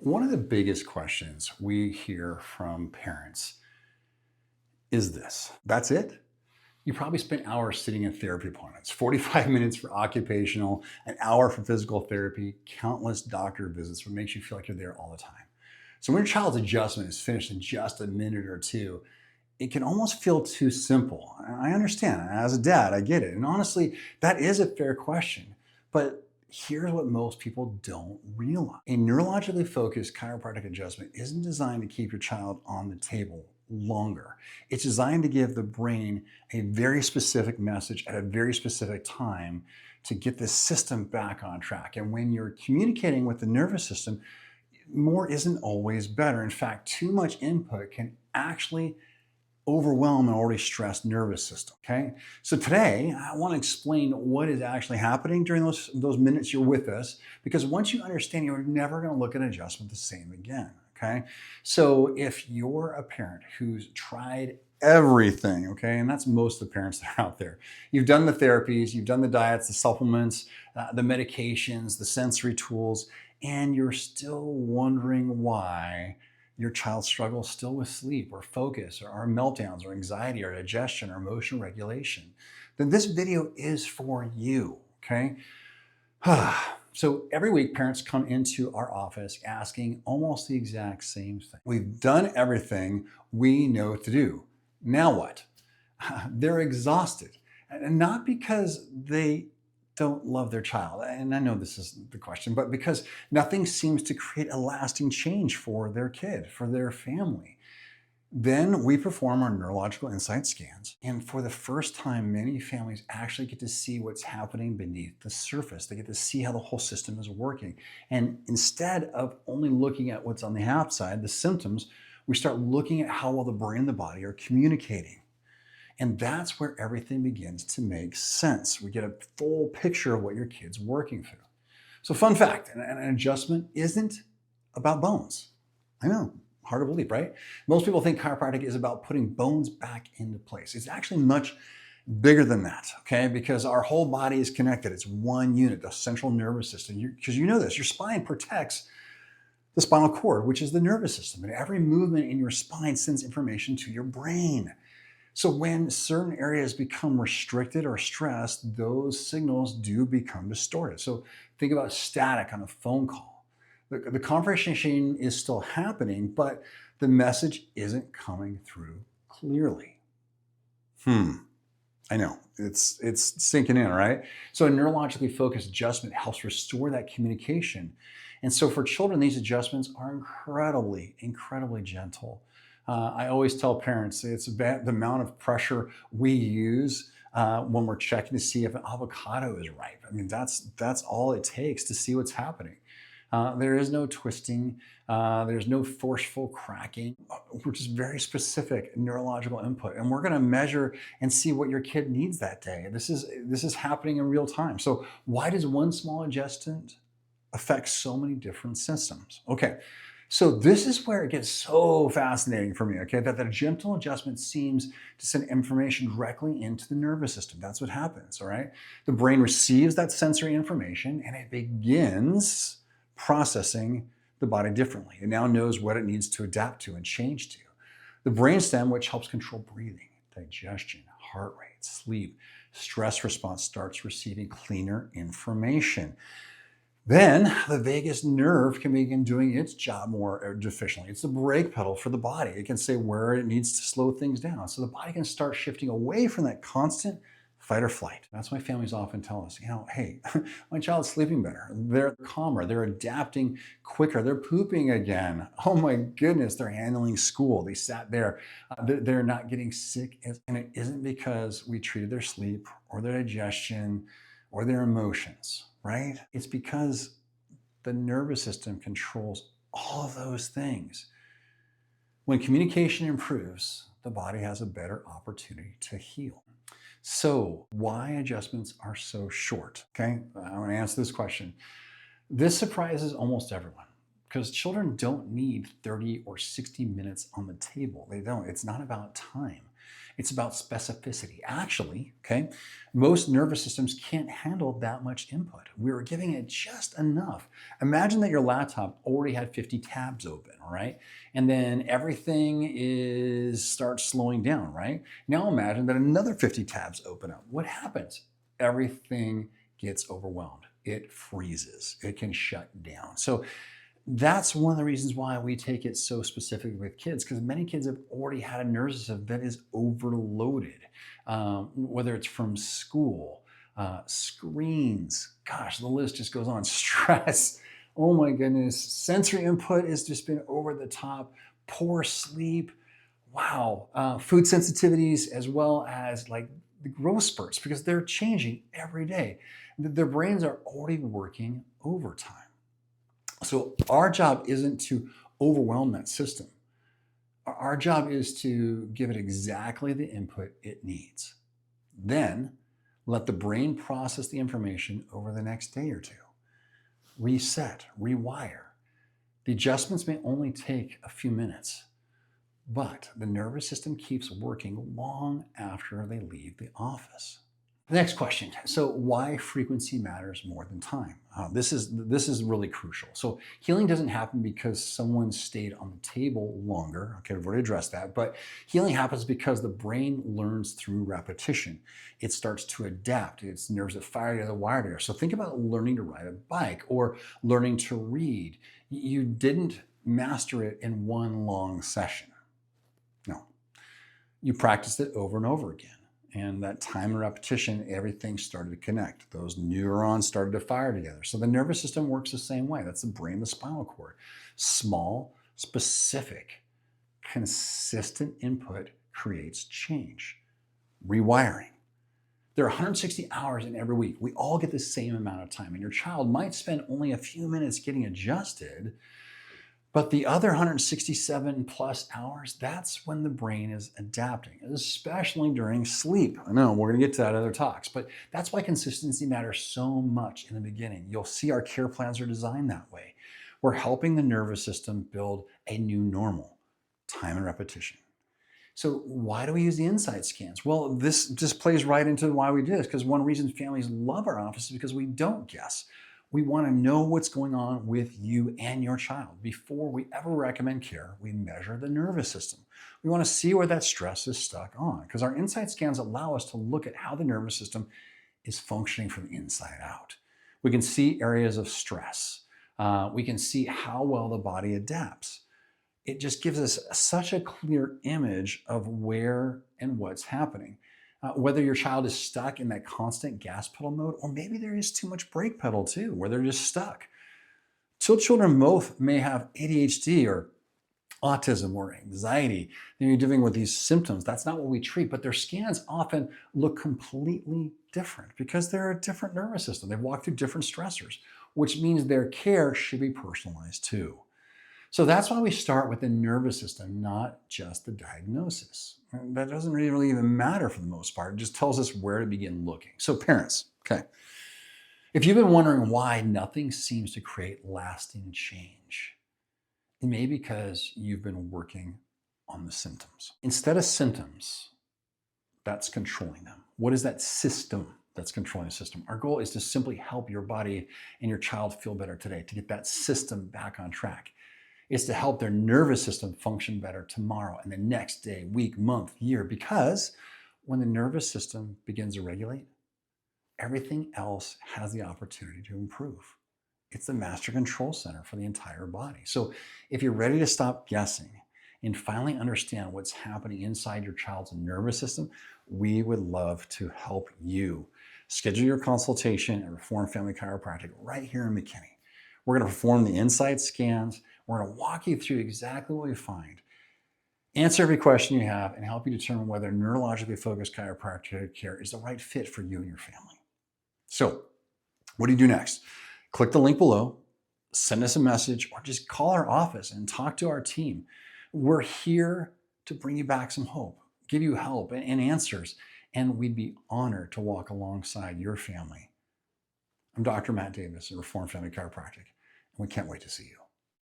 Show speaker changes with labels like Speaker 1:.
Speaker 1: One of the biggest questions we hear from parents is this: that's it? You probably spent hours sitting in therapy appointments, 45 minutes for occupational, an hour for physical therapy, countless doctor visits, what makes you feel like you're there all the time. So when your child's adjustment is finished in just a minute or two, it can almost feel too simple. I understand. As a dad, I get it. And honestly, that is a fair question. But here's what most people don't realize: a neurologically focused chiropractic adjustment isn't designed to keep your child on the table longer. It's designed to give the brain a very specific message at a very specific time to get the system back on track. And when you're communicating with the nervous system, more isn't always better. In fact, too much input can actually overwhelm an already stressed nervous system. Okay. So today I want to explain what is actually happening during those minutes you're with us, because once you understand, you're never going to look at an adjustment the same again. Okay. So if you're a parent who's tried everything, okay, and that's most of the parents that are out there, you've done the therapies, you've done the diets, the supplements, the medications, the sensory tools, and you're still wondering why your child struggles still with sleep or focus or meltdowns or anxiety or digestion or emotional regulation, then this video is for you, okay? So every week, parents come into our office asking almost the exact same thing. We've done everything we know to do. Now what? They're exhausted, and not because they don't love their child. And I know this is the question, but because nothing seems to create a lasting change for their kid, for their family. Then we perform our neurological insight scans. And for the first time, many families actually get to see what's happening beneath the surface. They get to see how the whole system is working. And instead of only looking at what's on the outside, the symptoms, we start looking at how well the brain and the body are communicating. And that's where everything begins to make sense. We get a full picture of what your kid's working through. So, fun fact: an adjustment isn't about bones. I know, hard to believe, right? Most people think chiropractic is about putting bones back into place. It's actually much bigger than that, okay? Because our whole body is connected. It's one unit, the central nervous system. Because you know this, your spine protects the spinal cord, which is the nervous system. And every movement in your spine sends information to your brain. So when certain areas become restricted or stressed, those signals do become distorted. So think about static on a phone call. The conversation is still happening, but the message isn't coming through clearly. I know, it's sinking in, right? So a neurologically focused adjustment helps restore that communication. And so for children, these adjustments are incredibly gentle. I always tell parents it's about the amount of pressure we use when we're checking to see if an avocado is ripe. I mean, that's all it takes to see what's happening. There is no twisting. There's no forceful cracking. We're just very specific neurological input, and we're going to measure and see what your kid needs that day. This is happening in real time. So why does one small adjustment affect so many different systems? Okay. So this is where it gets so fascinating for me, okay? That the gentle adjustment seems to send information directly into the nervous system. That's what happens, all right? The brain receives that sensory information and it begins processing the body differently. It now knows what it needs to adapt to and change to. The brainstem, which helps control breathing, digestion, heart rate, sleep, stress response, starts receiving cleaner information. Then the vagus nerve can begin doing its job more efficiently. It's the brake pedal for the body. It can say where it needs to slow things down. So the body can start shifting away from that constant fight or flight. That's why families often tell us, hey, my child's sleeping better. They're calmer. They're adapting quicker. They're pooping again. Oh my goodness, they're handling school. They sat there. They're not getting sick. And it isn't because we treated their sleep or their digestion or their emotions, right? It's because the nervous system controls all of those things. When communication improves, the body has a better opportunity to heal. So why adjustments are so short? Okay, I'm going to answer this question. This surprises almost everyone because children don't need 30 or 60 minutes on the table. They don't. It's not about time. It's about specificity. Actually, okay, most nervous systems can't handle that much input. We were giving it just enough. Imagine that your laptop already had 50 tabs open, all right? And then everything starts slowing down, right? Now imagine that another 50 tabs open up. What happens? Everything gets overwhelmed. It freezes. It can shut down. So that's one of the reasons why we take it so specific with kids, because many kids have already had a nervous system that is overloaded, whether it's from school, screens, gosh, the list just goes on, stress, oh my goodness, sensory input has just been over the top, poor sleep, wow, food sensitivities, as well as like the growth spurts, because they're changing every day. Their brains are already working overtime. So our job isn't to overwhelm that system. Our job is to give it exactly the input it needs. Then let the brain process the information over the next day or two. Reset, rewire. The adjustments may only take a few minutes, but the nervous system keeps working long after they leave the office. The next question. So why frequency matters more than time? This is really crucial. So healing doesn't happen because someone stayed on the table longer. Okay, I've already addressed that. But healing happens because the brain learns through repetition. It starts to adapt. It's nerves that fire to the wire there. So think about learning to ride a bike or learning to read. You didn't master it in one long session. No. You practiced it over and over again. And that time and repetition, everything started to connect. Those neurons started to fire together. So the nervous system works the same way. That's the brain, the spinal cord. Small, specific, consistent input creates change. Rewiring. There are 160 hours in every week. We all get the same amount of time. And your child might spend only a few minutes getting adjusted, but the other 167 plus hours, that's when the brain is adapting, especially during sleep. I know we're going to get to that other talks, but that's why consistency matters so much in the beginning. You'll see our care plans are designed that way. We're helping the nervous system build a new normal, time and repetition. So why do we use the insight scans? Well, this just plays right into why we do this, because one reason families love our office is because we don't guess. We want to know what's going on with you and your child. Before we ever recommend care, we measure the nervous system. We want to see where that stress is stuck on, because our insight scans allow us to look at how the nervous system is functioning from the inside out. We can see areas of stress. We can see how well the body adapts. It just gives us such a clear image of where and what's happening. Whether your child is stuck in that constant gas pedal mode, or maybe there is too much brake pedal too, where they're just stuck. Children both may have ADHD or autism or anxiety. They're dealing with these symptoms. That's not what we treat, but their scans often look completely different because they're a different nervous system. They've walked through different stressors, which means their care should be personalized too. So that's why we start with the nervous system, not just the diagnosis. That doesn't really even matter for the most part. It just tells us where to begin looking. So parents, okay, if you've been wondering why nothing seems to create lasting change, it may be because you've been working on the symptoms. Instead of symptoms, that's controlling them. What is that system that's controlling the system? Our goal is to simply help your body and your child feel better today, to get that system back on track. It's to help their nervous system function better tomorrow and the next day, week, month, year, because when the nervous system begins to regulate, everything else has the opportunity to improve. It's the master control center for the entire body. So if you're ready to stop guessing and finally understand what's happening inside your child's nervous system, we would love to help you. Schedule your consultation at Reform Family Chiropractic right here in McKinney. We're going to perform the insight scans. We're going to walk you through exactly what we find, answer every question you have, and help you determine whether neurologically focused chiropractic care is the right fit for you and your family. So, what do you do next? Click the link below, send us a message, or just call our office and talk to our team. We're here to bring you back some hope, give you help and answers, and we'd be honored to walk alongside your family. I'm Dr. Matt Davis at Reform Family Chiropractic, and we can't wait to see you.